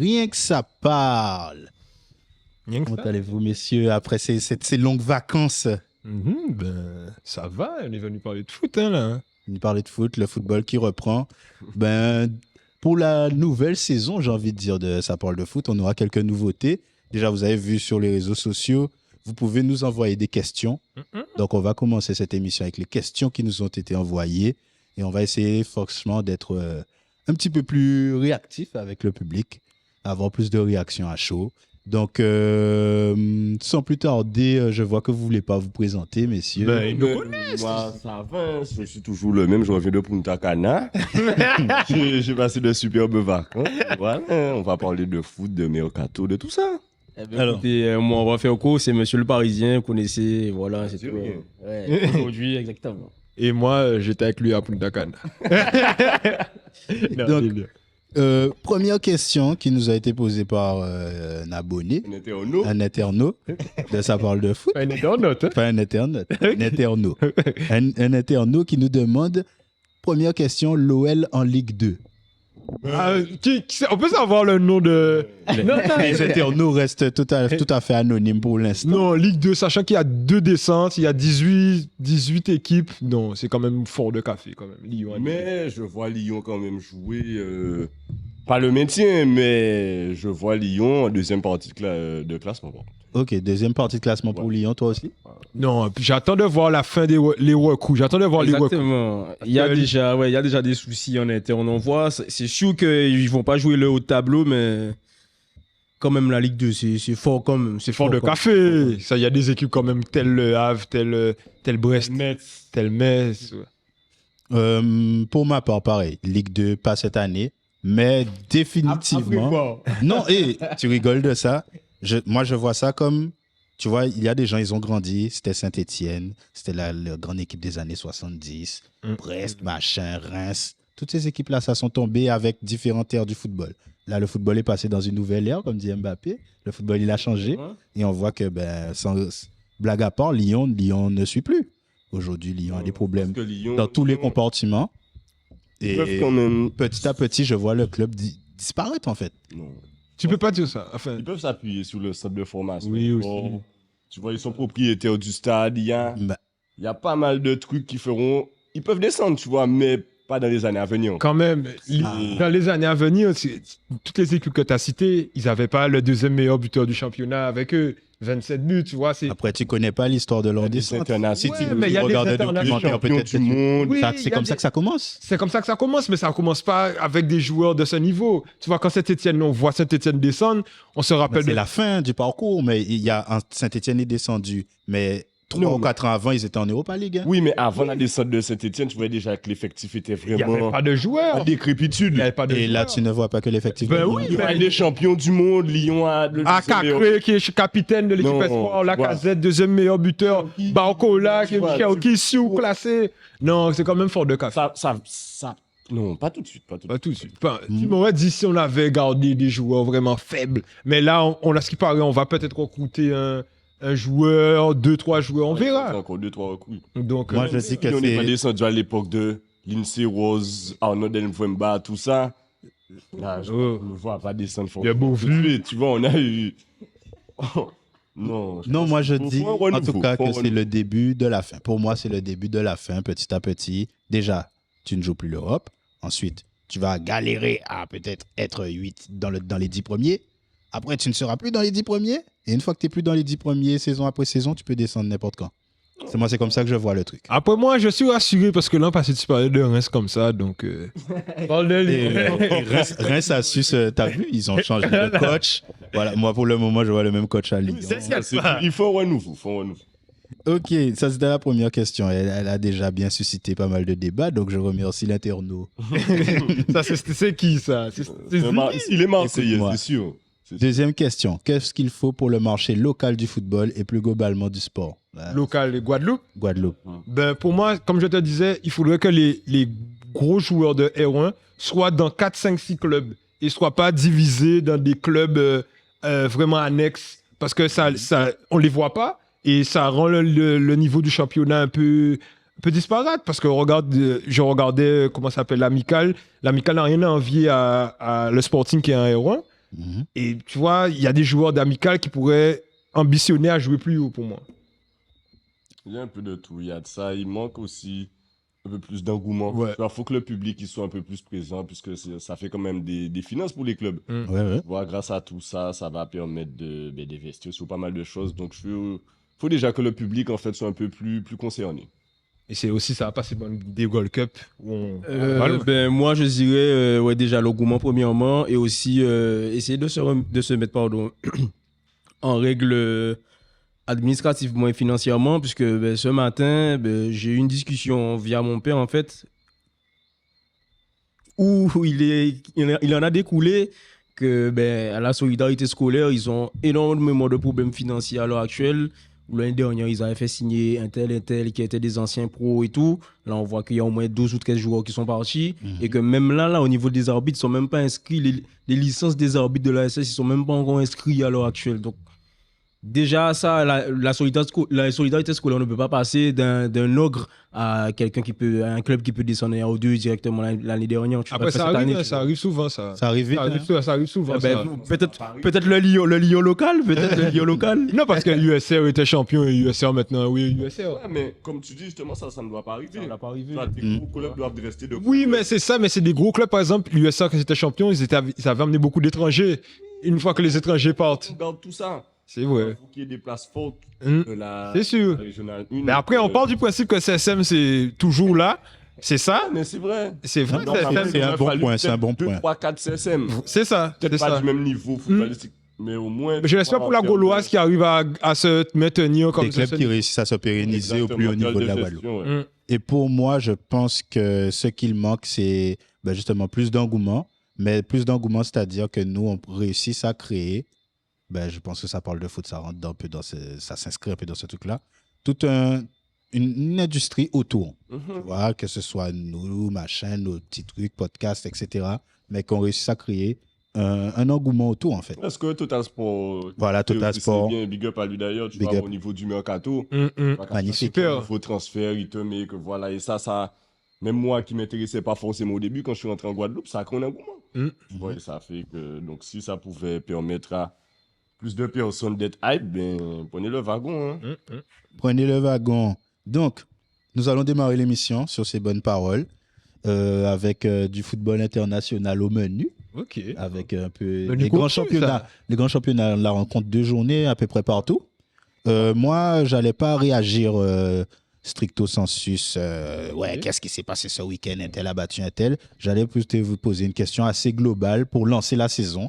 Rien que ça parle. Comment allez-vous, messieurs, après ces longues vacances? Ça va, on est venu parler de foot, hein, là. On parlait de foot, le football qui reprend. Pour la nouvelle saison, j'ai envie de dire de Ça parle de foot, on aura quelques nouveautés. Déjà, vous avez vu sur les réseaux sociaux, vous pouvez nous envoyer des questions. Donc, on va commencer cette émission avec les questions qui nous ont été envoyées. Et on va essayer forcément d'être un petit peu plus réactif avec le public, avoir plus de réactions à chaud. Donc, sans plus tarder, je vois que vous ne voulez pas vous présenter, messieurs. Ils nous connaissent. Moi, ça va, je suis toujours le même, je reviens de Punta Cana. J'ai passé de superbes vacances. Voilà, on va parler de foot, de mercato, de tout ça. Alors, écoutez, moi, on va faire court, c'est Monsieur le Parisien, vous connaissez, voilà, c'est tout. Ouais, aujourd'hui, exactement. Et moi, j'étais avec lui à Punta Cana. Donc, première question qui nous a été posée par un abonné, un internaute, de Ça parle de foot. Un internaute, hein? Pas un internaute, un internaute. Un internaute qui nous demande, première question, l'OL en Ligue 2. On peut savoir le nom de... Les internautes restent tout à fait anonymes pour l'instant. Non, Ligue 2, sachant qu'il y a 2 descentes, il y a 18 équipes. Non, c'est quand même fort de café, quand même. Lyon, mais je vois Lyon quand même jouer... Pas le maintien, mais je vois Lyon en deuxième partie de classement. Ok, deuxième partie de classement pour Lyon, toi aussi? Non, j'attends de voir la fin des recours. J'attends de voir les recours. Exactement. Il y a déjà des soucis en interne. On voit, c'est sûr qu'ils vont pas jouer le haut de tableau, mais quand même la Ligue 2, c'est fort quand même. C'est fort de café. Ça, il y a des équipes quand même tel Le Havre, tel Brest, tel Metz. Pour ma part, pareil. Ligue 2, pas cette année, mais définitivement. Non, tu rigoles de ça. Moi, je vois ça comme, tu vois, il y a des gens, ils ont grandi, c'était Saint-Étienne, c'était la grande équipe des années 70, Brest, machin, Reims. Toutes ces équipes-là, ça sont tombées avec différentes ères du football. Là, le football est passé dans une nouvelle ère, comme dit Mbappé. Le football, il a changé. Et on voit que, sans blague à part, Lyon ne suit plus. Aujourd'hui, Lyon a des problèmes dans tous les compartiments. Et petit à petit, je vois le club disparaître, en fait. Non. Tu peux pas dire ça. Enfin, ils peuvent s'appuyer sur le centre de formation. Oui, aussi. Tu vois, ils sont propriétaires du stade. Il y a pas mal de trucs qui feront... Ils peuvent descendre, tu vois, mais pas dans les années à venir. Quand même, dans les années à venir, toutes les équipes que tu as citées, ils n'avaient pas le deuxième meilleur buteur du championnat avec eux. 27 buts, tu vois. Après, tu connais pas l'histoire de leur descente. Si tu regardes un documentaire, peut-être du monde. Oui, c'est comme ça que ça commence. C'est comme ça que ça commence, mais ça commence pas avec des joueurs de ce niveau. Tu vois, quand Saint-Étienne, on voit Saint-Étienne descendre, on se rappelle... C'est la fin du parcours, mais Saint-Étienne est descendu. Mais 3 ou 4 ans avant, ils étaient en Europa League. Hein. Oui, mais avant la descente de Saint-Étienne, tu voyais déjà que l'effectif était vraiment... Il n'y avait pas de joueurs. En décrépitude. Et là, tu ne vois pas que l'effectif... Ben oui, il est champion du monde, Lyon a... Cacré, qui est capitaine de l'équipe Espoir, Lacazette, deuxième meilleur buteur, Barcola, qui est sous-classé. Non, c'est quand même fort de café. Non, pas tout de suite. Pas tout de suite. Tu m'aurais dit si on avait gardé des joueurs vraiment faibles. Mais là, on a ce qui paraît, on va peut-être recruter un joueur, 2-3 joueurs, on verra. Encore 2-3 recrues. Donc, moi, je sais que on n'est pas descendu à l'époque de Lindsay Rose, Arnaud Mvemba, tout ça. Là, je ne vois pas descendre fort. Il y a beau vu. Tu vois, on a eu... Non, moi je dis en tout cas que c'est le début de la fin. Pour moi, c'est le début de la fin, petit à petit. Déjà, tu ne joues plus l'Europe. Ensuite, tu vas galérer à peut-être être 8 dans les 10 premiers. Après, tu ne seras plus dans les 10 premiers. Et une fois que tu n'es plus dans les 10 premiers, saison après saison, tu peux descendre n'importe quand. C'est comme ça que je vois le truc. Après, moi, je suis rassuré parce que l'an passé, tu parlais de Reims comme ça, donc... Reims a su, t'as vu, ils ont changé de coach. Voilà, moi, pour le moment, je vois le même coach à Lyon. Il faut un nouveau. Ok, ça c'était la première question. Elle a déjà bien suscité pas mal de débats, donc je remercie l'internaute. Ça, c'est qui, ça? Il est marseillais, c'est sûr. Deuxième question. Qu'est-ce qu'il faut pour le marché local du football et plus globalement du sport? Local, Guadeloupe? Guadeloupe. Ben, pour moi, comme je te disais, il faudrait que les gros joueurs de R1 soient dans 4, 5, 6 clubs et ne soient pas divisés dans des clubs vraiment annexes parce que on ne les voit pas et ça rend le niveau du championnat un peu disparate parce que je regardais comment ça s'appelle l'Amical. L'Amical n'a rien à envier à le Sporting qui est un R1. Mhm. Et tu vois, il y a des joueurs d'Amical qui pourraient ambitionner à jouer plus haut pour moi. Il y a un peu de tout. Il y a de ça. Il manque aussi un peu plus d'engouement. Ouais. Il faut que le public il soit un peu plus présent, puisque ça fait quand même des finances pour les clubs. Ouais, ouais. Tu vois, grâce à tout ça, ça va permettre d'investir sur pas mal de choses. Donc, faut déjà que le public, en fait, soit un peu plus concerné. Et c'est aussi, ça va passer dans des Gold Cup où on... Moi, je dirais ouais, déjà l'engouement, premièrement, et aussi essayer de se mettre pardon, en règle administrativement et financièrement, puisque ce matin, j'ai eu une discussion via mon père, en fait, où il en a découlé que à la solidarité scolaire, ils ont énormément de problèmes financiers à l'heure actuelle. L'année dernière, ils avaient fait signer un tel qui étaient des anciens pros et tout. Là, on voit qu'il y a au moins 12 ou 13 joueurs qui sont partis. Et que même là, au niveau des arbitres, ils ne sont même pas inscrits. Les licences des arbitres de l'ASS, ils ne sont même pas encore inscrits à l'heure actuelle. Donc, déjà, ça, la solidarité scolaire ne peut pas passer d'un ogre à un club qui peut descendre en O2 directement l'année dernière. Après, ça arrive souvent, ça. Ça arrive vite. Ça arrive souvent, ça. Peut-être le Lyon local, Non, parce que l'USR était champion et l'USR maintenant, oui, l'USR. Ouais, mais comme tu dis, justement, ça ne doit pas arriver. Ça ne doit pas arriver. Les gros clubs doivent rester de Oui, mais c'est ça, mais c'est des gros clubs, par exemple, l'USR, quand ils étaient champions, ils avaient amené beaucoup d'étrangers. Une fois que les étrangers partent. On garde tout ça. C'est vrai. Il faut qu'il y ait des places fortes de la C'est sûr. régionale 1. Mais après, on part du principe que CSM, c'est toujours là. C'est ça. Mais c'est vrai. C'est vrai. Non, CSM, c'est un bon point, c'est un bon 2, point. 3, 4 CSM. c'est ça. Peut-être C'est pas ça. du même niveau footballistique, mais au moins. Mais je l'espère pour la Gauloise qui arrive à se maintenir comme Des ça. clubs qui réussissent à se pérenniser au plus haut niveau de la Guadeloupe. Ouais. Et pour moi, je pense que ce qu'il manque, c'est justement plus d'engouement. Mais plus d'engouement, c'est-à-dire que nous, on réussisse à créer, je pense que ça parle de foot, ça rentre un peu ça s'inscrit un peu dans ce truc-là, toute une industrie autour. Tu vois, que ce soit nous, machin, nos petits trucs, podcasts, etc. Mais qu'on réussisse à créer un engouement autour, en fait. Est-ce que Total Sport. Voilà, Total Sport. C'est bien, big up à lui d'ailleurs, tu Big vois, up. au niveau du mercato. Magnifique. Super. Il faut transfert, il te met que voilà, et ça. Même moi qui m'intéressais pas forcément au début, quand je suis rentré en Guadeloupe, ça a créé un engouement. Ouais, ça fait que. Donc, si ça pouvait permettre à plus de personnes d'être hype, prenez le wagon. Hein. Prenez le wagon. Donc, nous allons démarrer l'émission sur ces bonnes paroles avec du football international au menu. Ok. Avec un peu Menu les grands contenu, championnats. Les grands championnats, la rencontre 2 journées à peu près partout. Moi, j'allais pas réagir stricto sensus. Qu'est-ce qui s'est passé ce week-end? Un tel a battu un tel. J'allais plutôt vous poser une question assez globale pour lancer la saison.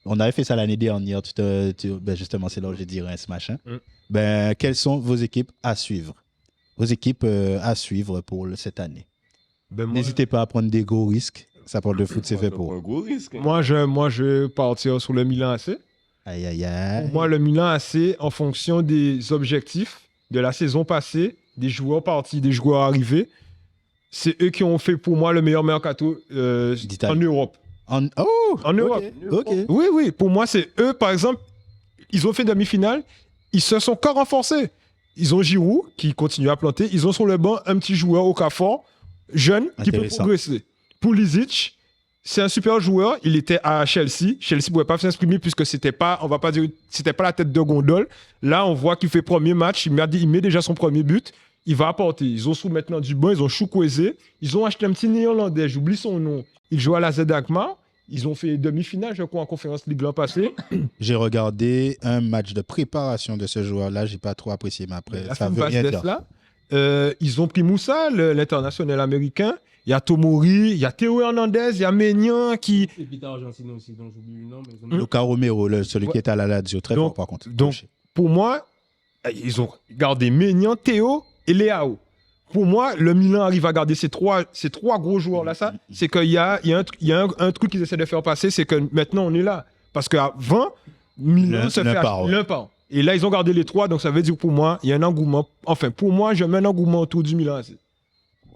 On avait fait ça l'année dernière. Justement, c'est là où j'ai dit Reims, machin. Quelles sont vos équipes à suivre? Vos équipes à suivre pour cette année. N'hésitez pas à prendre des gros risques. Ça parle de foot, c'est fait pour. Un gros risque. Hein. Moi, je vais partir sur le Milan AC. Aïe, aïe, aïe. Pour moi, le Milan AC, en fonction des objectifs de la saison passée, des joueurs partis, des joueurs arrivés, c'est eux qui ont fait pour moi le meilleur mercato en Europe. En Europe. Ok. Oui. Pour moi, c'est eux, par exemple, ils ont fait demi-finale, ils se sont encore renforcés. Ils ont Giroud qui continue à planter. Ils ont sur le banc un petit joueur au Okafor, jeune, qui peut progresser. Pulisic, c'est un super joueur. Il était à Chelsea. Chelsea ne pouvait pas s'exprimer puisque c'était pas, on va pas dire, c'était pas la tête de gondole. Là, on voit qu'il fait premier match. Il met déjà son premier but. Il va apporter. Ils ont sous maintenant du banc. Ils ont Chukwueze. Ils ont acheté un petit néerlandais. J'oublie son nom. Il joue à la Z Alkmaar. Ils ont fait demi-finale, je crois, en Conférence League l'an passé. J'ai regardé un match de préparation de ce joueur-là. J'ai pas trop apprécié, mais après, ça veut rien dire. Ils ont pris Moussa, l'international américain. Il y a Tomori, il y a Théo Hernandez, il y a Ménian qui... Et Peter Argentino aussi, dont j'oublie le nom. Luca Romero, celui qui est à la Lazio, très fort par contre. Donc, pour moi, ils ont gardé Ménian, Théo et Léao. Pour moi, le Milan arrive à garder ces trois gros joueurs-là. Ça, c'est qu'il y a un truc qu'ils essaient de faire passer, c'est que maintenant, on est là. Parce qu'avant, Milan se fait l'un par. Et là, ils ont gardé les trois, donc ça veut dire pour moi, il y a un engouement. Enfin, pour moi, je mets un engouement autour du Milan AC.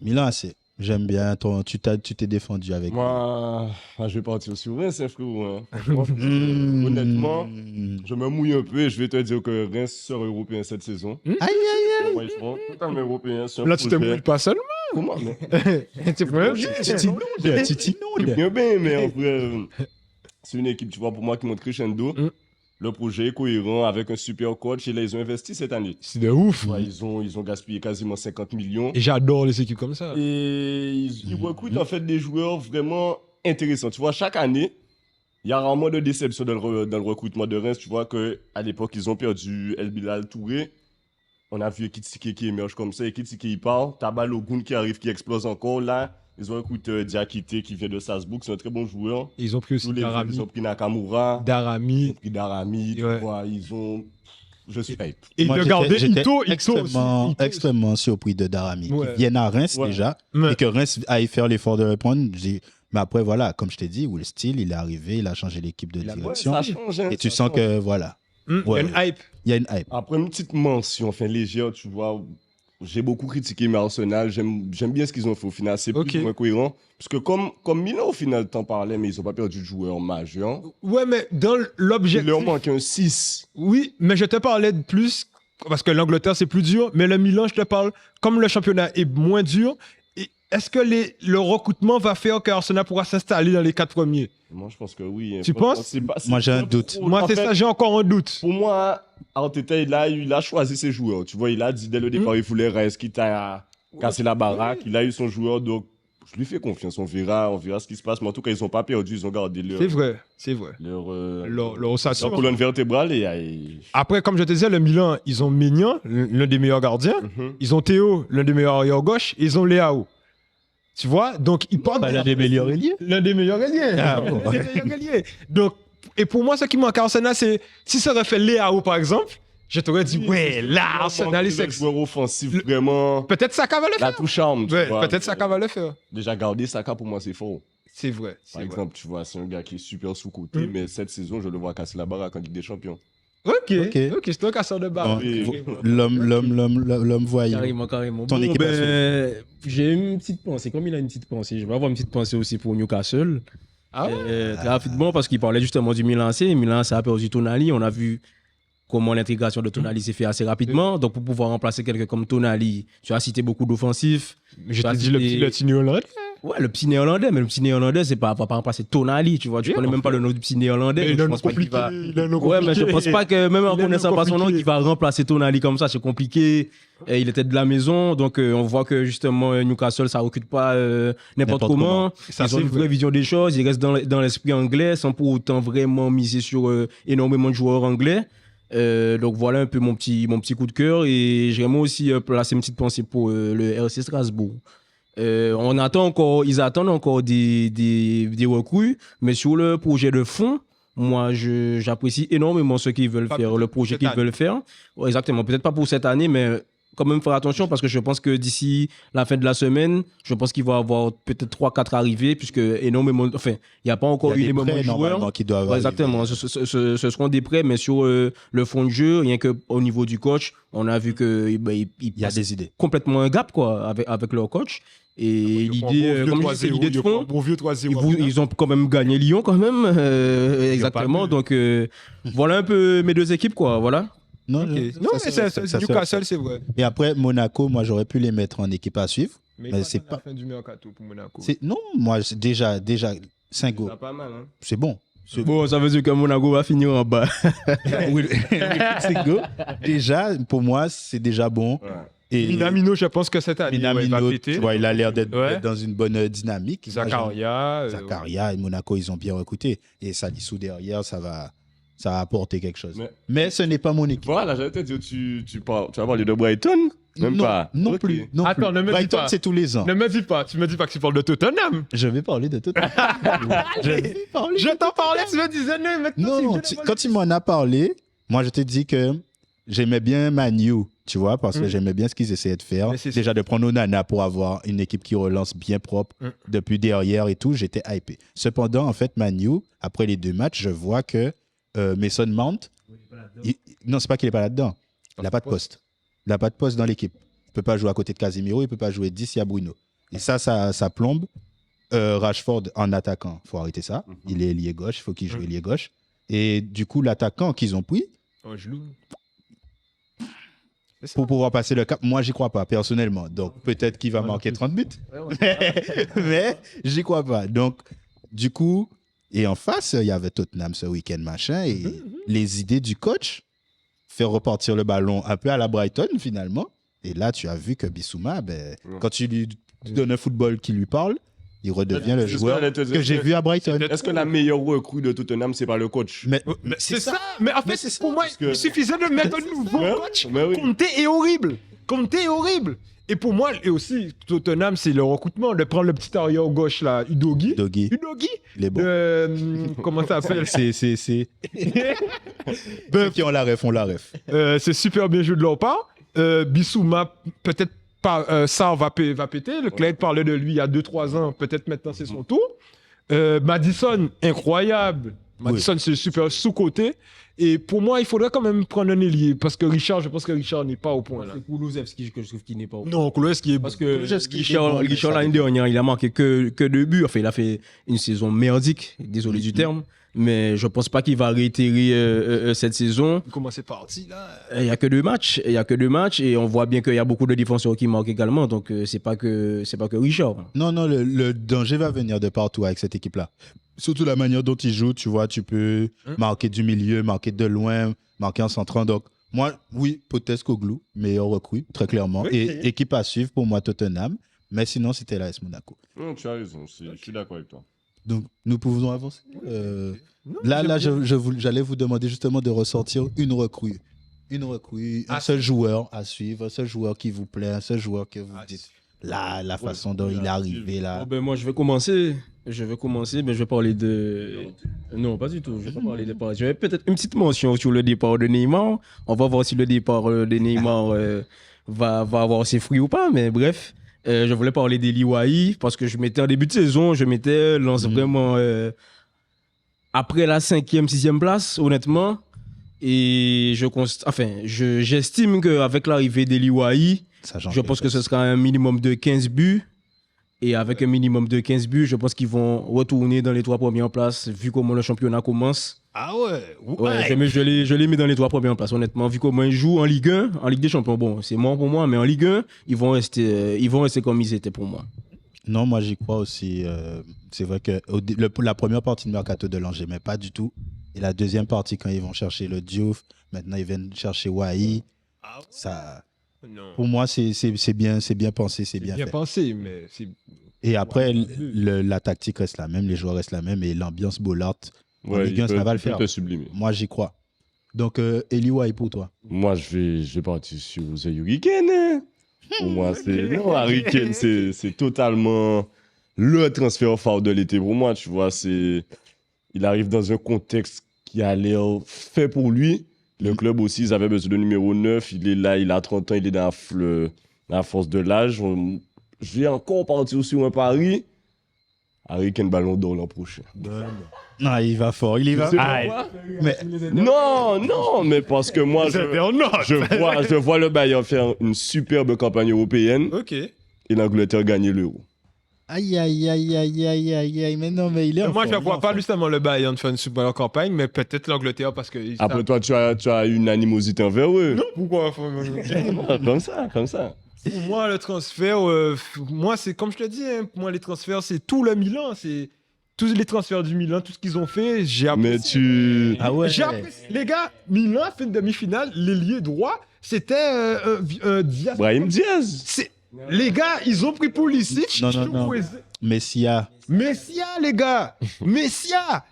Milan AC. J'aime bien, tu t'es défendu avec moi. Je vais partir sur Reims, hein, frérot. Honnêtement, je me mouille un peu et je vais te dire que Reims sera européen cette saison. Aïe, aïe, aïe. Ouais, ils seront totalement européens. Là, tu te mouilles pas seulement. Comment? Tu Titi bien, mais en vrai, c'est une équipe, tu vois, pour moi, qui montre crescendo. Le projet est cohérent avec un super coach. Et là, ils ont investi cette année. C'est de ouf. Ouais, ils ont gaspillé quasiment 50 millions. Et j'adore les équipes comme ça. Et ils recrutent en fait des joueurs vraiment intéressants. Tu vois, chaque année, il y a rarement de déception dans le recrutement de Reims. Tu vois qu'à l'époque, ils ont perdu El Bilal Touré. On a vu Ekitike qui émerge comme ça. Ekitike, il part. T'as Logun qui arrive, qui explose encore. Là, ils ont recruté Diakité qui vient de Salzbourg. C'est un très bon joueur. Ils ont pris aussi Darami. Ils ont pris Nakamura. Darami. Ils ont pris Darami. Tu Ouais. vois, ils ont... Je suis hype. Et Moi, de garder j'étais Ito extrêmement surpris de Darami. Ouais. Qui viennent à Reims Ouais. déjà. Ouais. Et que Reims aille faire l'effort de répondre. Mais après, voilà, comme je t'ai dit, Will Steele, il est arrivé, il a changé l'équipe de direction. Ça change. Hein, Et tu ça sens change. que, voilà, Il y a une hype. il y a une hype. Après, une petite mention, enfin légère, tu vois, j'ai beaucoup critiqué mais Arsenal, j'aime bien ce qu'ils ont fait au final, c'est Ok. plus ou moins cohérent. Parce que comme Milan, au final, t'en parlais, mais ils n'ont pas perdu de joueur majeur. Ouais, mais dans Il l'objectif. leur manque un 6. Oui, mais je te parlais de plus, parce que l'Angleterre, c'est plus dur, mais le Milan, je te parle, comme le championnat est moins dur, est-ce que le recrutement va faire qu'Arsenal pourra s'installer dans les 4 premiers? Moi, je pense que oui. Tu Franchement, penses? Moi, j'ai un doute. Moi, En c'est fait, ça, j'ai encore un doute. Pour moi, Arteta, il a choisi ses joueurs. Tu vois, il a dit dès le départ, il voulait Reims, quitte à casser la baraque. Il a eu son joueur, donc je lui fais confiance. On verra ce qui se passe. Mais en tout cas, ils n'ont pas perdu, ils ont gardé leur... C'est vrai, c'est vrai. Leur ossature. colonne vertébrale. Après, comme je te disais, le Milan, ils ont Maignan, l'un des meilleurs gardiens. Ils ont Théo, l'un des meilleurs arrière gauche. Et ils ont Léao. Tu vois? Donc, ils partent. L'un des meilleurs ailiers. L'un des meilleurs ailiers. Ah, bon. L'un des meilleurs ailiers. Donc, et pour moi, ce qui manque à Arsenal, c'est si ça aurait fait Léao, par exemple, je t'aurais dit, ouais, là, Arsenal est C'est un sexy. joueur offensif, vraiment. Peut-être Saka va le La faire. touche charme. Ouais, peut-être Saka va le faire. Déjà, garder Saka, pour moi, c'est fort. C'est vrai. Par exemple, tu vois, c'est un gars qui est super sous-côté, mais cette saison, je le vois casser la baraque en Ligue des Champions. Ok, c'est toi qui as sorti de barre. Bon, l'homme voyant. Carrément. Ton équipe a j'ai une petite pensée. Comme il a une petite pensée, je vais avoir une petite pensée aussi pour Newcastle. Ah ouais? Très rapidement, parce qu'il parlait justement du Milan AC. Milan AC a perdu Tonali. On a vu comment l'intégration de Tonali s'est fait assez rapidement. Donc, pour pouvoir remplacer quelqu'un comme Tonali, tu as cité beaucoup d'offensifs. Je t'ai dit le petit néerlandais. Ouais, le petit néerlandais, mais le petit néerlandais, c'est pas, va pas remplacer Tonali, tu vois. Tu connais même pas le nom du petit néerlandais. Il a un Je nom pense pas qu'il compliqué. va... Il a un nom Ouais, mais je compliqué. pense pas que, même en Il a un connaissant nom pas son nom, compliqué. qu'il va remplacer Tonali comme ça, c'est compliqué. Et il était de la maison, donc on voit que justement Newcastle, ça recrute pas n'importe comment. Ça, Ils ont c'est une vraie vrai. vision des choses, ils restent dans l'esprit anglais, sans pour autant vraiment miser sur énormément de joueurs anglais. Donc voilà un peu mon petit coup de cœur. Et j'aimerais aussi placer une petite pensée pour le RC Strasbourg. Ils attendent encore des recrues, mais sur le projet de fond, moi, j'apprécie énormément ce qu'ils veulent faire, le projet qu'ils veulent faire. Ouais, exactement, peut-être pas pour cette année, mais quand même faire attention parce que je pense que d'ici la fin de la semaine, je pense qu'il va y avoir peut-être 3-4 arrivées, puisque énormément, enfin, il n'y a pas encore eu énormément de joueurs. Qui doivent Ouais, exactement, ce seront des prêts, mais sur le fond de jeu, rien qu'au niveau du coach, on a vu qu'il il y a des idées. complètement un gap quoi, avec leur coach. Et l'idée, comme je dis, c'est l'idée de fond. Bon vieux 3-0. Ils ont quand même gagné Lyon, quand même. Exactement. Donc, voilà un peu mes deux équipes, quoi. Voilà. Non, Non, mais c'est Newcastle, c'est vrai. Et après, Monaco, moi, j'aurais pu les mettre en équipe à suivre. Mais c'est pas. la fin du mercato pour Monaco. Non, moi, déjà 5 goals. C'est pas mal, hein. C'est bon. Bon, ça veut dire que Monaco va finir en bas. Oui, 5 goals. Déjà, pour moi, c'est déjà bon. Ouais. Et Minamino, je pense que cette année, il va Minamino, péter. tu vois, il a l'air d'être Ouais. dans une bonne dynamique. Zakaria. Zakaria et Monaco, ils ont bien recruté. Et Salissou derrière, ça va apporter quelque chose. Mais ce n'est pas mon équipe. Voilà, j'allais te dire, tu vas parler de Brighton? Même non, pas. Non Ok. plus. Non Attends, plus. ne me dis Brighton, pas. c'est tous les ans. Ne me dis pas, tu me dis pas que tu parles de Tottenham. Je vais parler de tout. Je t'en parlais, tu me disais non, maintenant Non, quand tu m'en as parlé, moi je t'ai dit que j'aimais bien Manu, tu vois, parce que j'aimais bien ce qu'ils essayaient de faire. Déjà de prendre Onana pour avoir une équipe qui relance bien propre depuis derrière et tout, j'étais hypé. Cependant, en fait, Manu, après les 2 matchs, je vois que Mason Mount, non, c'est pas qu'il n'est pas là-dedans. Il n'a pas de poste. Il n'a pas de poste dans l'équipe. Il ne peut pas jouer à côté de Casemiro, il ne peut pas jouer 10, il y a Bruno. Et ça plombe. Rashford en attaquant, il faut arrêter ça. Il est ailier gauche, il faut qu'il joue ailier gauche. Et du coup, l'attaquant qu'ils ont pris, pour pouvoir passer le cap, moi, j'y crois pas, personnellement. Donc, peut-être qu'il va marquer 30 buts. Mais j'y crois pas. Donc, du coup, Et en face, il y avait Tottenham ce week-end, machin. Et les idées du coach, faire repartir le ballon un peu à la Brighton, finalement. Et là, tu as vu que Bissouma, quand tu lui donnes un football qui lui parle, il redevient le joueur que j'ai vu à Brighton. Est-ce que la meilleure recrue de Tottenham, c'est pas le coach? Mais C'est ça. Mais en fait, pour moi, il suffisait de mettre un nouveau coach. Mais oui. Conte est horrible. Conte est horrible. Et pour moi, et aussi, Tottenham, c'est le recrutement de prendre le petit arrière gauche là, Udogi. Doggy, Udogi. il est bon. Comment ça s'appelle? C'est. Ceux qui ont la ref, on la ref. C'est super bien joué de leur part. Bissouma, peut-être pas. Sarr va péter. Le Clyde parlait de lui il y a 2-3 ans. Peut-être maintenant c'est son tour. Madison, incroyable. Madison, c'est super sous-côté. Et pour moi, il faudrait quand même prendre un ailier. Parce que Richard, je pense que Richard n'est pas au point là. C'est Kulusevski que je trouve qu'il n'est pas au point. Non, Kulusevski est. Parce que Kulusevski est Richard, bon, Richard l'année dernière, il a marqué que 2 buts. Enfin, il a fait une saison merdique, désolé du terme. Mais je pense pas qu'il va réitérer cette saison. Comment c'est parti là? Il y a que 2 matchs. Il y a que 2 matchs et on voit bien qu'il y a beaucoup de défenseurs qui marquent également. Donc c'est pas que Richard. Non, le danger va venir de partout avec cette équipe-là. Surtout la manière dont ils jouent, tu vois, tu peux marquer du milieu, marquer de loin, marquer en centrant. Donc, moi, oui, Postecoglou, meilleur recrue, très clairement. Oui. Et équipe à suivre, pour moi, Tottenham. Mais sinon, c'était l'AS Monaco. Non, tu as raison, je suis d'accord avec toi. Donc, nous pouvons avancer. Là, j'allais vous demander justement de ressortir une recrue. Un seul joueur à suivre, un seul joueur qui vous plaît, un seul joueur que vous dites. Là, la façon dont il est arrivé, là. Moi, je vais commencer, mais je vais parler de... Non, pas du tout. Je vais pas parler de départ. Je vais peut-être une petite mention sur le départ de Neymar. On va voir si le départ de Neymar va avoir ses fruits ou pas, mais bref. Je voulais parler d'Eli Wahi parce que en début de saison, je m'étais lancé vraiment après la 5e, 6e place, honnêtement. Et j'estime qu'avec l'arrivée d'Eli Wahi, je pense que ce sera un minimum de 15 buts. Et avec un minimum de 15 buts, je pense qu'ils vont retourner dans les 3 premières places, vu comment le championnat commence. Ah ouais. Je l'ai mis dans les 3 premières places, honnêtement. Vu comment ils jouent en Ligue 1, en Ligue des Champions, bon, c'est mort pour moi, mais en Ligue 1, ils vont rester comme ils étaient pour moi. Non, moi, j'y crois aussi. C'est vrai que la première partie de Mercato de Lens, j'aimais pas du tout. Et la deuxième partie, quand ils vont chercher le Diouf, maintenant, ils viennent chercher Wahi. Ça... Non. Pour moi, c'est bien pensé, c'est bien fait. pensé, mais c'est... Et après, la tactique reste la même, les joueurs restent la même et l'ambiance Bollard, en Ligue 1, ça va le faire. Sublimer. Moi, j'y crois. Donc, Eli Wahi pour toi. Moi, je vais partir sur The Hurricane. Pour moi, Harry Kane, c'est totalement le transfert phare de l'été pour moi. Tu vois, il arrive dans un contexte qui a l'air fait pour lui. Le club aussi, ils avaient besoin de numéro 9. Il est là, il a 30 ans, il est dans la force de l'âge. Je vais encore partir sur un pari. Harry Kane ballon d'or l'an prochain. Ah, il va fort, il y va. Mais non, mais parce que moi, je vois le Bayern faire une superbe campagne européenne et l'Angleterre gagner l'Euro. Aïe, mais non, mais il est en Moi, forme, je ne vois pas justement le Bayern faire une super campagne, mais peut-être l'Angleterre parce que... Après, toi, tu as une animosité envers eux. Non, pourquoi? Comme ça. Pour moi, le transfert, moi, c'est comme je te dis, hein, pour moi, les transferts, c'est tout le Milan. C'est tous les transferts du Milan, tout ce qu'ils ont fait, j'ai apprécié. Mais Ah ouais. J'ai apprécié. Les gars, Milan a fait une demi-finale, l'ailier droit, c'était Diaz. Brahim Diaz. Les gars, ils ont pris Pulisic. Non. Messia, les gars. Messia.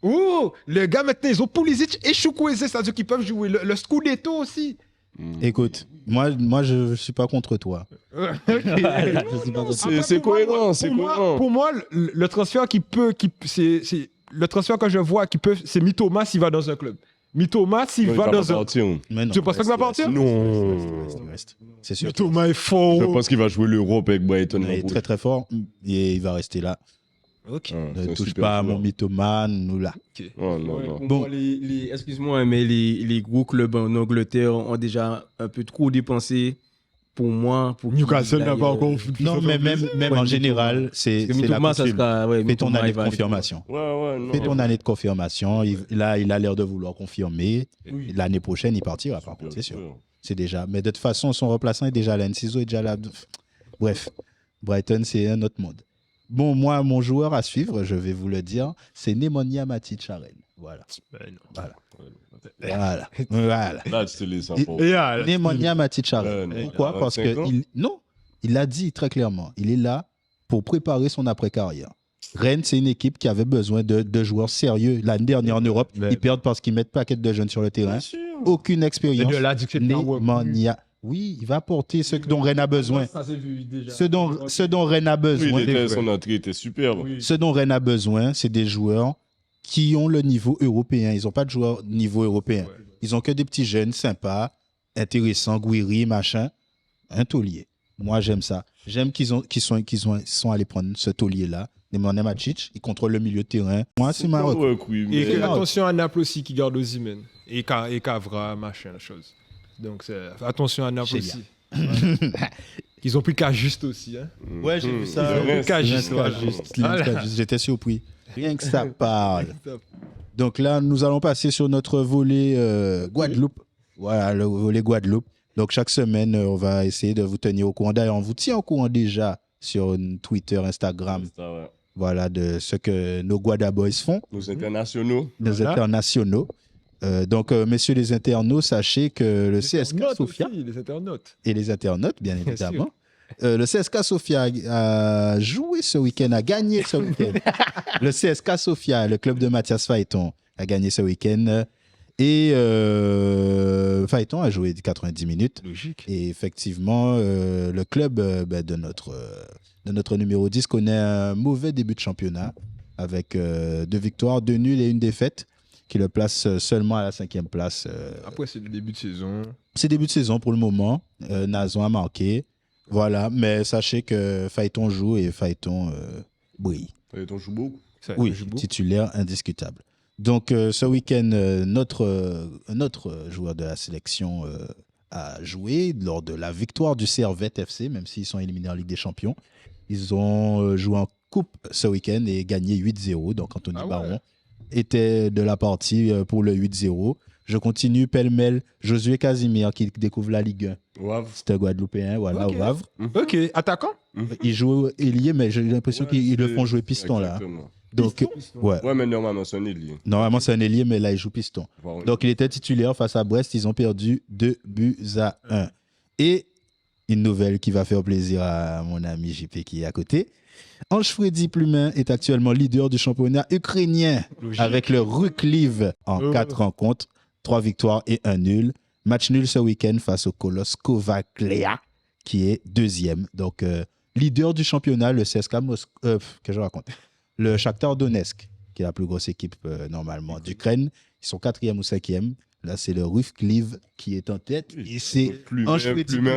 Oh, les gars, maintenant, ils ont Pulisic et Chukwueze, c'est-à-dire qu'ils peuvent jouer le Scudetto aussi. Écoute, moi je suis pas contre toi. C'est cohérent, c'est cohérent. Pour moi, le transfert c'est le transfert que je vois qui peut, c'est Mitoma s'il va dans un club. Mitoma s'il va dans un. Mais non, Tu penses pas qu'il va partir? Non. C'est sûr. Mitoma est fort. Je pense qu'il va jouer l'Europe avec Brighton. Il est très très fort et il va rester là. Ok. Ne touche pas à mon mythomane, nous là. Oh, non. Bon, excuse-moi, mais les gros clubs en Angleterre ont déjà un peu trop dépensé pour moi. Pour Newcastle n'a pas encore. Non, mais même en général, c'est la coutume. Fais ton année de confirmation. Non. Fais ton année de confirmation. Là, il a l'air de vouloir confirmer. L'année prochaine, il partira, par contre, c'est sûr. C'est déjà. Mais de toute façon, son remplaçant est déjà là. Enciso est déjà là. Bref, Brighton, c'est un autre monde. Bon, moi, mon joueur à suivre, je vais vous le dire, c'est Nemanja Matic à Rennes. Voilà. Voilà. Là, tu te laisses un peu. Nemanja Matic à Rennes. Pourquoi? Parce que il l'a dit très clairement. Il est là pour préparer son après-carrière. Rennes, c'est une équipe qui avait besoin de joueurs sérieux. L'année dernière en Europe, ils perdent parce qu'ils mettent paquet de jeunes sur le terrain. Aucune expérience. Nemanja. Oui, il va apporter ce dont Rennes a besoin. Ce dont Rennes a besoin. Son entrée était superbe. Ce dont Rennes a besoin, c'est des joueurs qui ont le niveau européen. Ils n'ont pas de joueurs niveau européen. Ils n'ont que des petits jeunes sympas, intéressants, Guiri, machin. Un taulier. Moi, j'aime ça. J'aime qu'ils sont allés prendre ce taulier-là. Nemanja Matic, il contrôle le milieu de terrain. Moi, c'est ma Et attention à Naples aussi qui garde Osimhen. Et Cavra, machin, chose. Donc, attention à Naples aussi. Ils ont pris Cajuste aussi. Hein. Ouais, j'ai vu ça. Cajuste. J'étais surpris. Rien que ça parle. Donc là, nous allons passer sur notre volet Guadeloupe. Voilà, le volet Guadeloupe. Donc chaque semaine, on va essayer de vous tenir au courant. D'ailleurs, on vous tient au courant déjà sur Twitter, Instagram. Voilà, de ce que nos Guadaboys font. Nos internationaux. Nos internationaux. Donc, messieurs les internautes, sachez que le CSK Sofia... Les internautes. Et les internautes, bien évidemment. Le CSK Sofia a joué ce week-end, a gagné ce week-end. Le CSK Sofia, le club de Mathias Phaéton, a gagné ce week-end. Et Phaéton a joué 90 minutes. Logique. Et effectivement, le club de notre numéro 10 connaît un mauvais début de championnat avec 2 victoires, 2 nuls et 1 défaite, qui le place seulement à la 5e place. Après, c'est le début de saison. C'est début de saison pour le moment. Nazon a marqué. Voilà, mais sachez que Phaéton joue et Phaéton brille. Phaéton joue beaucoup. Oui, titulaire indiscutable. Donc, ce week-end, notre joueur de la sélection a joué lors de la victoire du Servette FC, même s'ils sont éliminés en Ligue des Champions. Ils ont joué en coupe ce week-end et gagné 8-0. Donc, Anthony Baron était de la partie pour le 8-0. Je continue pêle-mêle. Josué Casimir qui découvre la Ligue 1. Wavre. C'est un Guadeloupéen, voilà, au Wavre. Ok, attaquant. Il joue ailier, mais j'ai l'impression qu'ils le font jouer piston là. Donc, ouais, mais normalement, c'est un ailier. Normalement, c'est un ailier, mais là, il joue piston. Donc, il était titulaire face à Brest. Ils ont perdu 2-1. Et une nouvelle qui va faire plaisir à mon ami JP qui est à côté. Ange-Freddy Plumin est actuellement leader du championnat ukrainien avec le Rukliv en 4 rencontres, 3 victoires et 1 nul. Match nul ce week-end face au Kolos Kovaklea qui est 2e. Donc, leader du championnat, le CSKA Moscou. Que je raconte le Shakhtar Donetsk, qui est la plus grosse équipe normalement d'Ukraine. Ils sont 4e ou 5e. Là, c'est le Rukliv qui est en tête. Et c'est Ange-Freddy Plumin.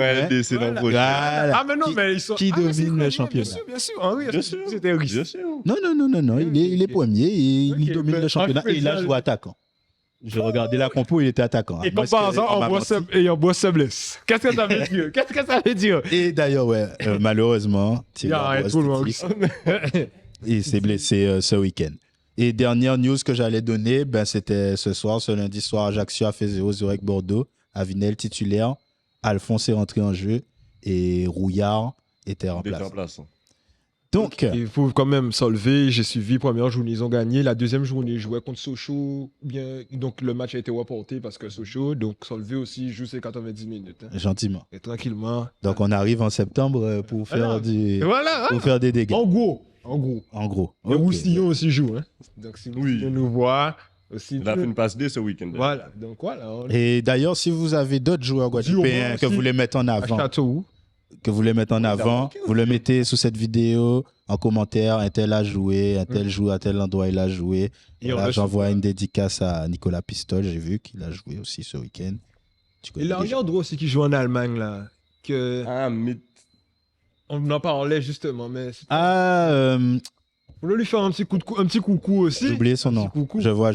Ah, mais non, mais ils sont... qui domine le championnat. Bien sûr. Ah oui, c'était riche. Non. Il est premier et il domine le championnat. Et il a joué attaquant. Je regardais la compo, il était attaquant. Et comme par hasard, en bois Sabless. Qu'est-ce que ça veut dire? Et d'ailleurs, malheureusement, il s'est blessé ce week-end. Et dernière news que j'allais donner, c'était ce lundi soir, Ajaccio a fait 0-0 avec Bordeaux. Avinel titulaire, Alphonse est rentré en jeu et Rouillard était remplaçant. Donc, il faut quand même s'enlever. J'ai suivi, première journée, ils ont gagné. La deuxième journée, ils jouaient contre Sochaux. Donc, le match a été reporté parce que Sochaux, donc s'enlever aussi, joue ses 90 minutes. Hein. Gentiment. Et tranquillement. Donc, on arrive en septembre pour faire, pour faire des dégâts. En gros. Et Roussillon aussi joue. Hein. Donc, si vous voulez nous voir, aussi. Il a fait une passe D ce week-end. Voilà. Donc, voilà. Et d'ailleurs, si vous avez d'autres joueurs guadeloupéens que vous voulez mettre en avant, vous le mettez sous cette vidéo en commentaire. Un tel a joué, un tel joue à tel endroit, il a joué. Et là, j'envoie une dédicace à Nicolas Pistol. J'ai vu qu'il a joué aussi ce week-end. Et là, regarde aussi qui joue en Allemagne là. On en parlait justement, mais. On va lui faire un petit coucou aussi. J'ai oublié son nom. Je vois.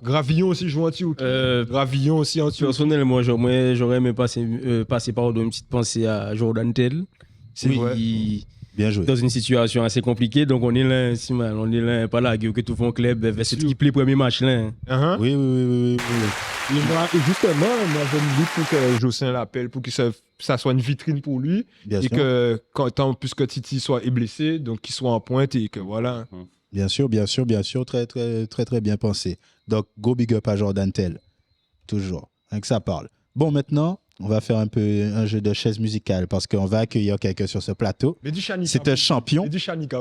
Gravillon aussi joue anti-hockey. Gravillon aussi anti-hockey. Personnellement, j'aurais aimé passer par une petite pensée à Jordan Tell. Oui. Bien joué. dans une situation assez compliquée. Donc, on est là, si mal, on est là, pas là, que tout font club, c'est équipe les premiers matchs là. Uh-huh. Oui. Et justement, moi, je me dis pour que Jossin l'appelle, pour que ça soit une vitrine pour lui. Bien et sûr. que, puisque Titi soit blessé, donc qu'il soit en pointe et que voilà. Bien sûr. Très bien pensé. Donc, go big up à Jordan Tell. Toujours. Rien que ça parle. Bon, maintenant, on va faire un peu un jeu de chaises musicales parce qu'on va accueillir quelqu'un sur ce plateau. Mais du Chanika. C'est un champion. Mais du Chanika.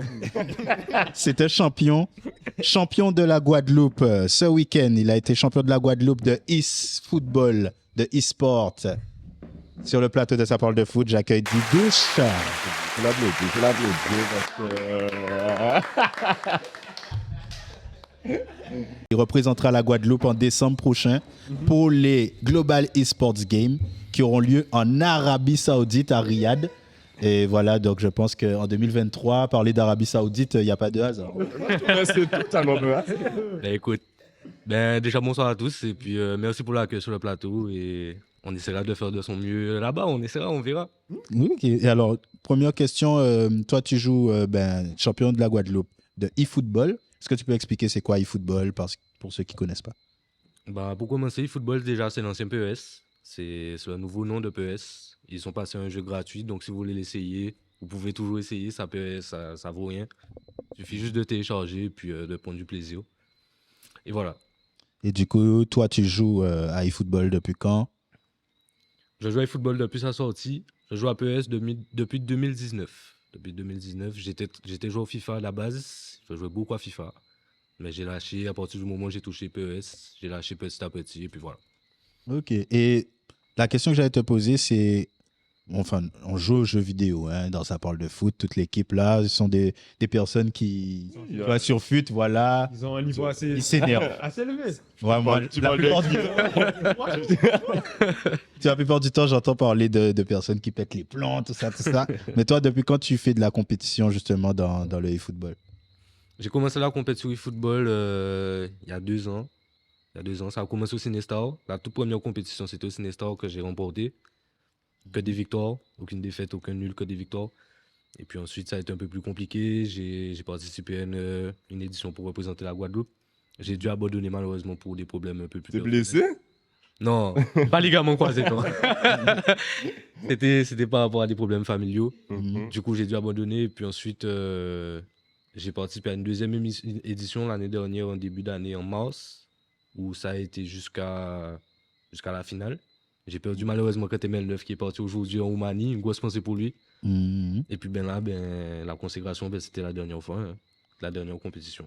C'est un champion de la Guadeloupe. Ce week-end, il a été champion de la Guadeloupe de e-football, de e-sport. Sur le plateau de Sa parole de foot, j'accueille Didouche. Je l'applaudis parce que... Il représentera la Guadeloupe en décembre prochain pour les Global Esports Games qui auront lieu en Arabie Saoudite, à Riyad. Et voilà, donc je pense qu'en 2023, parler d'Arabie Saoudite, il n'y a pas de hasard. C'est totalement vrai. Ben écoute, déjà bonsoir à tous et puis merci pour l'accueil sur le plateau et on essaiera de faire de son mieux là-bas, on verra. Oui, ok. Et alors, première question, toi tu joues champion de la Guadeloupe de e-football. Est-ce que tu peux expliquer c'est quoi e-football pour ceux qui ne connaissent pas? Pour commencer, eFootball déjà c'est l'ancien PES, c'est le nouveau nom de PES. Ils sont passés à un jeu gratuit, donc si vous voulez l'essayer, vous pouvez toujours essayer, ça vaut rien. Il suffit juste de télécharger et puis de prendre du plaisir. Et voilà. Et du coup, toi tu joues à eFootball depuis quand? Je joue à eFootball depuis sa sortie. Je joue à PES depuis 2019. Depuis 2019, j'étais joueur FIFA à la base. Je jouais beaucoup à FIFA. Mais j'ai lâché, à partir du moment où j'ai touché PES, j'ai lâché petit à petit et puis voilà. Ok. Et la question que j'allais te poser, c'est... Enfin, on joue aux jeux vidéo, hein, dans Sa parole de foot. Toute l'équipe là, ce sont des personnes qui... sur FUT, voilà. Ils ont un niveau assez... Ils s'énervent. assez élevé. Ouais, moi, la plupart du temps, j'entends parler de personnes qui pètent les plombs, tout ça. Mais toi, depuis quand tu fais de la compétition justement dans le e-football? J'ai commencé la compétition eFootball il y a 2 ans. Ça a commencé au Cinestar. La toute première compétition, c'était au Cinestar que j'ai remporté. Que des victoires, aucune défaite, aucun nul, que des victoires. Et puis ensuite, ça a été un peu plus compliqué. J'ai participé à une édition pour représenter la Guadeloupe. J'ai dû abandonner malheureusement pour des problèmes un peu plus... T'es blessé? Non, pas ligament croisé, non. C'était par rapport à des problèmes familiaux. Du coup, j'ai dû abandonner. Et puis ensuite, j'ai participé à une deuxième édition l'année dernière, en début d'année, en mars, où ça a été jusqu'à la finale. J'ai perdu malheureusement Katemel 9 qui est parti aujourd'hui en Roumanie. Une grosse pensée pour lui. Et puis la consécration, c'était la dernière fois, hein, la dernière compétition.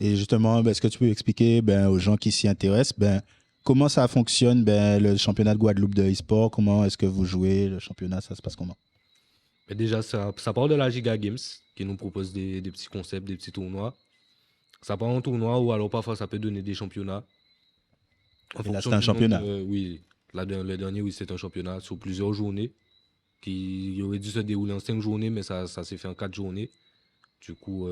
Et justement, est-ce que tu peux expliquer aux gens qui s'y intéressent comment ça fonctionne, le championnat de Guadeloupe de e-sport? Comment est-ce que vous jouez le championnat? Ça se passe comment? Déjà, ça part de la Giga Games qui nous propose des petits concepts, des petits tournois. Ça part en tournoi ou alors parfois ça peut donner des championnats. Et là, c'est un championnat? Oui. Le dernier, oui, c'est un championnat sur plusieurs journées qui aurait dû se dérouler en 5 journées, mais ça s'est fait en 4 journées. Du coup,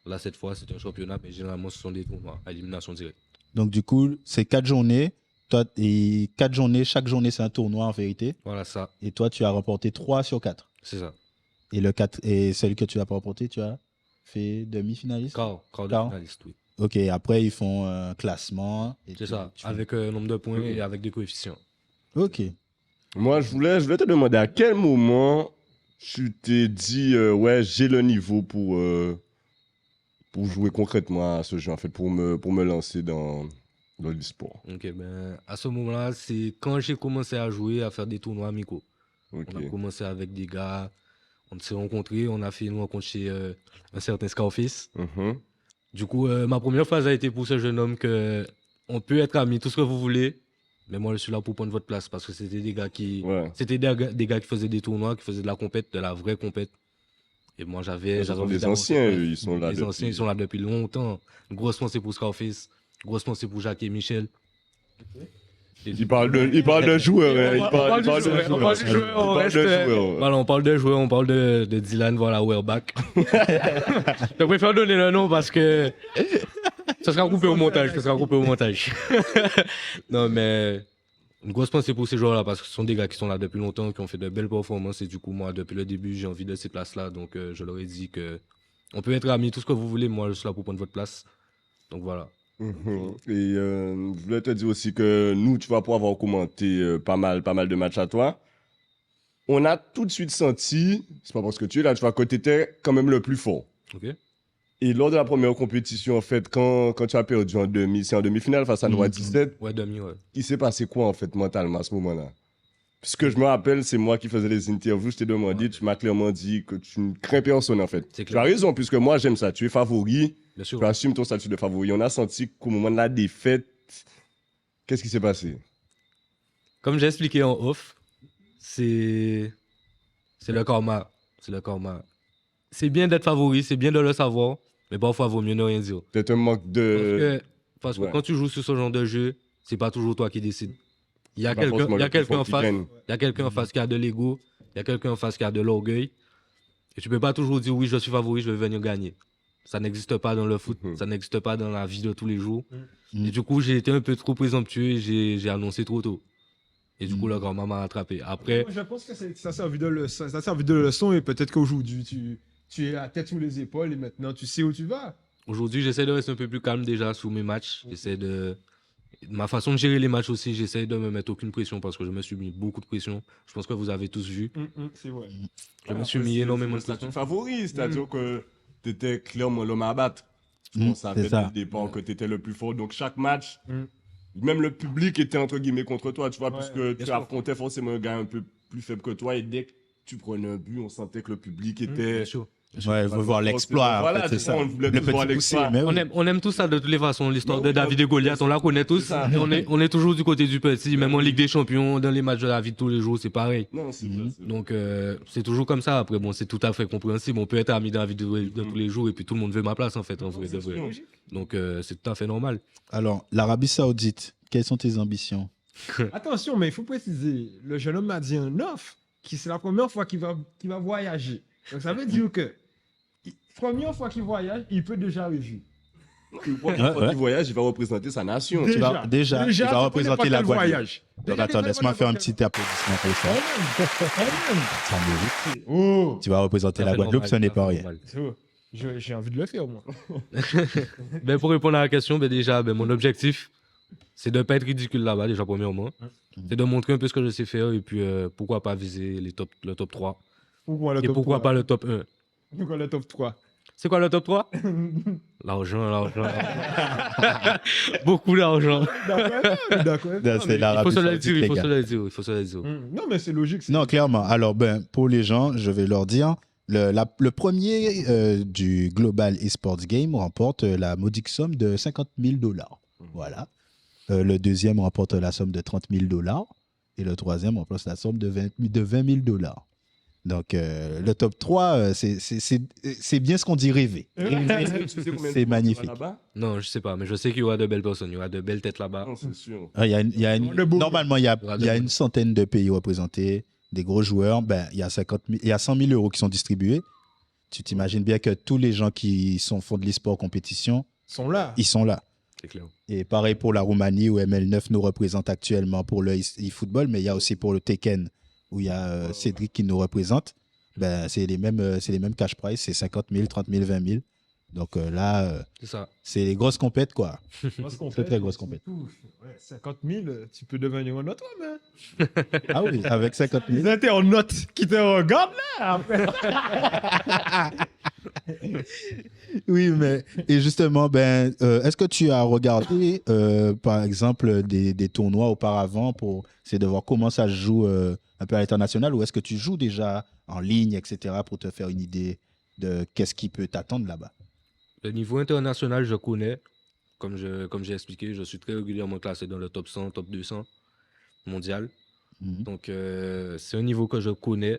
là, cette fois, c'est un championnat, mais généralement, ce sont des tournois à élimination directe. Donc, du coup, c'est 4 journées. Et 4 journées, chaque journée, c'est un tournoi en vérité. Voilà, ça. Et toi, tu as remporté 3 sur 4. C'est ça. Et celui que tu n'as pas remporté, tu as fait demi-finaliste? Quart de finaliste, oui. Ok, après ils font un classement. C'est ça, avec un nombre de points et avec des coefficients. Ok. Moi, je voulais te demander à quel moment tu t'es dit, ouais, j'ai le niveau pour jouer concrètement à ce jeu, en fait, pour me lancer dans l'e-sport. Ok, à ce moment-là, c'est quand j'ai commencé à jouer, à faire des tournois amicaux. Okay. On a commencé avec des gars, on s'est rencontrés, on a fait une rencontre chez un certain Scarface. Du coup, ma première phrase a été pour ce jeune homme que on peut être amis, tout ce que vous voulez, mais moi je suis là pour prendre votre place parce que c'était des gars qui faisaient des tournois, qui faisaient de la compète, de la vraie compète. Et moi j'avais des anciens, ils sont là. Les anciens, ils sont là depuis longtemps. Une grosse pensée pour Scarface, une grosse pensée pour Jacques et Michel. Il parle de joueurs. On parle de joueurs, on parle de Dylan, voilà, Weirback. Je préfère donner le nom parce que ça sera coupé au montage. Non, mais Une grosse pensée pour ces joueurs-là parce que ce sont des gars qui sont là depuis longtemps, qui ont fait de belles performances. Et du coup, moi, depuis le début, j'ai envie de ces places-là. Donc, je leur ai dit que on peut être amis, tout ce que vous voulez. Moi, je suis là pour prendre votre place. Donc, voilà. Et je voulais te dire aussi que nous, tu vois, pour avoir commenté pas mal de matchs à toi, on a tout de suite senti, c'est pas parce que tu es là, tu vois, que tu étais quand même le plus fort. OK? Et lors de la première compétition, en fait, quand tu as perdu c'est en demi-finale face à Noah 17, Ouais, demi, ouais. il s'est passé quoi, en fait, mentalement, à ce moment-là? Puisque je me rappelle, c'est moi qui faisais les interviews, je t'ai demandé, tu m'as clairement dit que tu ne crains personne, en fait. C'est Tu clair. as raison, puisque moi, j'aime ça. Tu es favori, Bien sûr. tu assumes ton statut de favori. On a senti qu'au moment de la défaite, qu'est-ce qui s'est passé? Comme j'ai expliqué en off, c'est le karma. C'est le karma. C'est bien d'être favori, c'est bien de le savoir, mais parfois, il vaut mieux ne rien dire. Peut-être un manque de... Parce que ouais. quand tu joues sur ce genre de jeu, c'est pas toujours toi qui décide. Il y a pas forcément le plus quelqu'un fort en qui face. gagne. Il y a quelqu'un en face qui a de l'ego. Il y a quelqu'un en face qui a de l'orgueil. Et tu peux pas toujours dire oui, je suis favori, je vais venir gagner. Ça n'existe pas dans le foot, ça n'existe pas dans la vie de tous les jours. Et du coup, j'ai été un peu trop présomptueux et j'ai annoncé trop tôt. Et du coup, le grand-maman m'a rattrapé. Après, Moi, je pense que ça a servi de leçon et peut-être qu'aujourd'hui, tu es à tête sous les épaules et maintenant tu sais où tu vas. aujourd'hui, j'essaie de rester un peu plus calme déjà sur mes matchs. Ma façon de gérer les matchs aussi, j'essaie de me mettre aucune pression parce que je me suis mis beaucoup de pression. Je pense que vous avez tous vu. C'est vrai. Je me suis mis énormément de C'est le statut pression. de favori, c'est-à-dire que tu étais clairement l'homme à battre. Je Mm, pense à c'est dès ça. le départ que tu étais le plus fort. Donc chaque match, même le public était entre guillemets contre toi, tu vois, puisque tu sûr. affrontais forcément un gars un peu plus faible que toi et dès que tu prenais un but, on sentait que le public était... Bien sûr. Ouais, il faut voir l'exploit, en Voilà, fait, c'est tu vois, ça. on voulait Le tous voir petit poussé, l'exploit. mais oui. On aime tout ça de toutes les façons. L'histoire Mais de oui, David et Goliath, on la connaît tous. c'est ça. Et on est toujours du côté du petit. Même en Ligue des Champions, dans les matchs de la vie de tous les jours, c'est pareil. Non, c'est ça. c'est- Donc, c'est toujours comme ça. Après, bon, c'est tout à fait compréhensible. On peut être ami dans la vie de tous les jours et puis tout le monde veut ma place, en fait, en vrai de vrai. Donc, c'est tout à fait normal. Alors, l'Arabie Saoudite, quelles sont tes ambitions? Attention, mais il faut préciser, le jeune homme m'a dit un offre qui c'est la première fois qu'il va voyager. Donc ça veut dire que première fois qu'il voyage, il peut déjà rêver. Une fois Ouais. qu'il voyage, il va représenter sa nation. Tu vas- déjà, il va ça peut représenter n'importe la quel Guadeloupe. voyage. Donc attends, laisse-moi faire un petit applaudissement pour ça. Ça mérite. Oh, Tu vas représenter la Guadeloupe, ce n'est pas rien. j'ai envie de le faire, moi. Ben, pour répondre à la question, ben, déjà, ben, mon objectif, c'est de ne pas être ridicule là-bas, déjà, premièrement. C'est de montrer un peu ce que je sais faire et puis pourquoi pas viser le top 3. Pourquoi le Et top pourquoi 3? pas le top 1. Pourquoi le top 3? C'est quoi le top 3? L'argent. Beaucoup d'argent. D'accord. Non, c'est Il l'Arabie faut se le Saoudite, dire, les il faut gars. se le dire, il faut se le dire. Non, mais c'est logique. Non, clairement. Alors, ben, pour les gens, je vais leur dire, le premier du Global Esports Game remporte la modique somme de 50 000 $. Voilà. Le deuxième remporte la somme de 30 000 $. Et le troisième remporte la somme de 20 000 $. Donc, le top 3, c'est bien ce qu'on dit rêver. Tu sais combien de C'est fois tu vas magnifique. là-bas? Non, je sais pas, mais je sais qu'il y aura de belles personnes, il y aura de belles têtes là-bas. Non, c'est sûr. Il y a une- Le beau- normalement, il y a une centaine de pays représentés, des gros joueurs. Ben, il y a 100 000 € qui sont distribués. Tu t'imagines bien que tous les gens qui font de l'e-sport compétition, sont là. ils sont là. C'est clair. Et pareil pour la Roumanie, où ML9 nous représente actuellement pour le e-football, mais il y a aussi pour le Tekken, où il y a Cédric qui nous représente. Ben, c'est les mêmes cash price, c'est 50 000, 30 000, 20 000. Donc là, C'est ça. c'est les grosses compètes, quoi. Très, très grosse compète. 50 000, tu peux devenir un autre homme. Hein. Ah oui, avec 50 000. Les internautes qui te regardent là. Après. Oui, mais et justement, ben, est-ce que tu as regardé, par exemple, des tournois auparavant pour essayer de voir comment ça se joue un peu à l'international, ou est-ce que tu joues déjà en ligne, etc., pour te faire une idée de qu'est-ce qui peut t'attendre là-bas? Le niveau international, je connais. Comme j'ai expliqué, je suis très régulièrement classé dans le top 100, top 200 mondial. Mhm. Donc, c'est un niveau que je connais,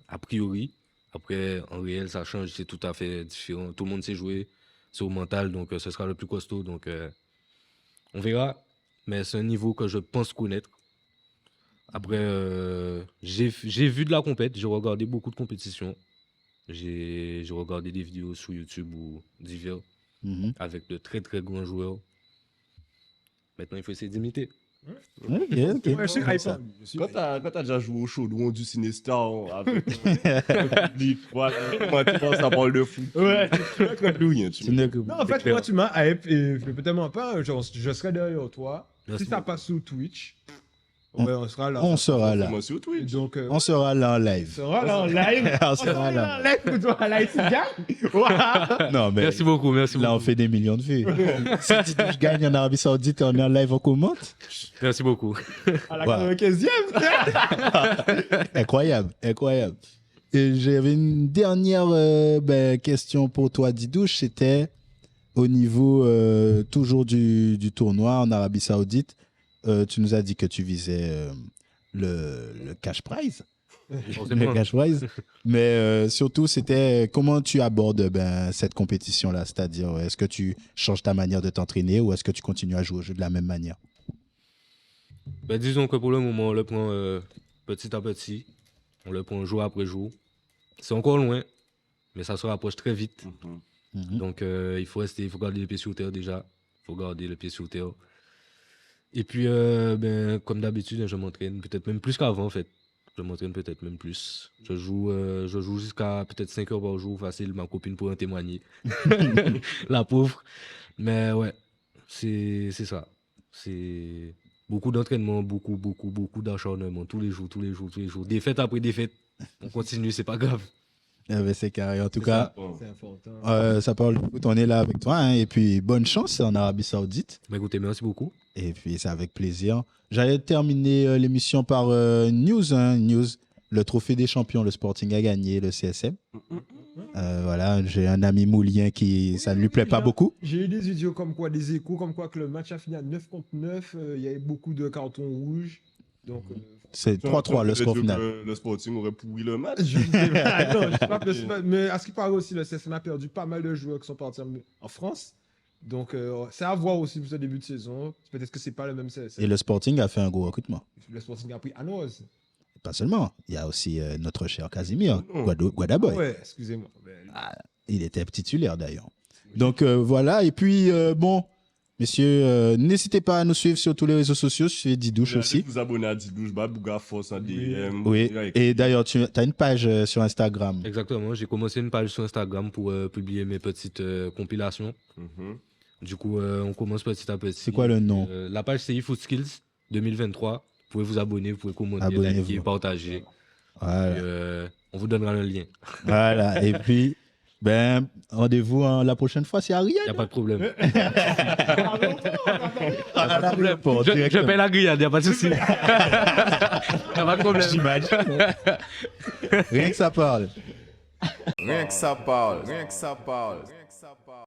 a priori. Après, en réel, ça change, c'est tout à fait différent. Tout le monde sait jouer, c'est au mental, donc ce sera le plus costaud. Donc, on verra. Mais c'est un niveau que je pense connaître. Après, j'ai vu de la compète, j'ai regardé beaucoup de compétitions. J'ai regardé des vidéos sur YouTube ou divers Mhm. avec de très très grands joueurs. Maintenant, il faut essayer d'imiter. Ok, ok. Ouais, je suis Comme hype. ça. Quand t'as déjà joué au Chaudron du Cinestar avec le public, voilà, quand tu penses à parler de foot, Ouais. tu n'as plus rien. Tu n'es que- Non, en fait, moi, tu m'as hype et je peux peut-être pas. Je serai derrière toi. Merci Si ça beaucoup. passe sur Twitch, ouais, on sera là. On sera là. Moi, sur Twitch. Donc, On sera là en on live. sera là en live. On sera là. en live pour toi, là, ici, gars. Waouh. Non, mais Merci beaucoup, merci là, on beaucoup. fait des millions de vues. Si je gagne en Arabie Saoudite et on est en live, on commente. Merci beaucoup. À la Ouais. 95e. Incroyable, incroyable. Et j'avais une dernière question pour toi, Didouche. C'était au niveau toujours du tournoi en Arabie Saoudite. Tu nous as dit que tu visais le cash prize. Le cash prize. Mais surtout, c'était comment tu abordes cette compétition-là. C'est-à-dire, est-ce que tu changes ta manière de t'entraîner ou est-ce que tu continues à jouer au jeu de la même manière? Ben, disons que pour le moment, on le prend petit à petit. On le prend jour après jour. C'est encore loin, mais ça se rapproche très vite. Mhm. Donc, il faut garder les pieds sur terre déjà. Il faut garder les pieds sur terre. Et puis, comme d'habitude, je m'entraîne peut-être même plus qu'avant, en fait. Je m'entraîne peut-être même plus. Je joue jusqu'à peut-être 5 heures par jour, facile. Ma copine pourrait en témoigner. La pauvre. Mais ouais, c'est ça. C'est beaucoup d'entraînement, beaucoup d'acharnement. Tous les jours. Défaite après défaite. On continue, c'est pas grave. C'est carré. En tout C'est cas, ça. C'est important. ça parle de foot, on est là avec toi. Hein, et puis, bonne chance en Arabie Saoudite. Mais écoutez, merci beaucoup. Et puis, c'est avec plaisir. J'allais terminer l'émission par news, hein, news. Le trophée des champions, le Sporting a gagné le CSM. Voilà, j'ai un ami moulien qui, ça ne lui plaît pas beaucoup. J'ai eu des vidéos comme quoi, des échos, comme quoi que le match a fini à 9 contre 9. Il y avait beaucoup de cartons rouges. Donc, C'est 3-3 le score final. Le Sporting aurait pourri le match. je ne sais pas. Non, je sais pas, mais à ce qui paraît aussi, le CSM a perdu pas mal de joueurs qui sont partis en France. Donc, c'est à voir aussi pour ce début de saison. Peut-être que c'est pas le même CSM. Et le Sporting a fait un gros recrutement. Le Sporting a pris Anoz. Pas seulement, il y a aussi notre cher Casimir, Oh. Guadaboy. Ouais, excusez-moi. Il était titulaire d'ailleurs. Donc voilà, et puis bon, messieurs, n'hésitez pas à nous suivre sur tous les réseaux sociaux, suivez Didouche aussi. Vous abonnez à Didouche, Bouga Force en DM. Oui, et d'ailleurs, tu as une page sur Instagram. Exactement, j'ai commencé une page sur Instagram pour publier mes petites compilations. Mhm. Du coup, on commence petit à petit. C'est quoi le nom? La page c'est eFoot Skills 2023. Vous pouvez vous abonner, vous pouvez commenter, Abonnez-vous. liker, partager. Voilà. Et, on vous donnera le lien. Voilà. Et puis, rendez-vous la prochaine fois, c'est Il Ariane. n'y a pas de problème. Je Je paye la grillade, il n'y a pas de souci. Il n'y a pas de problème. Rien que ça parle. Rien que ça parle, rien que ça parle.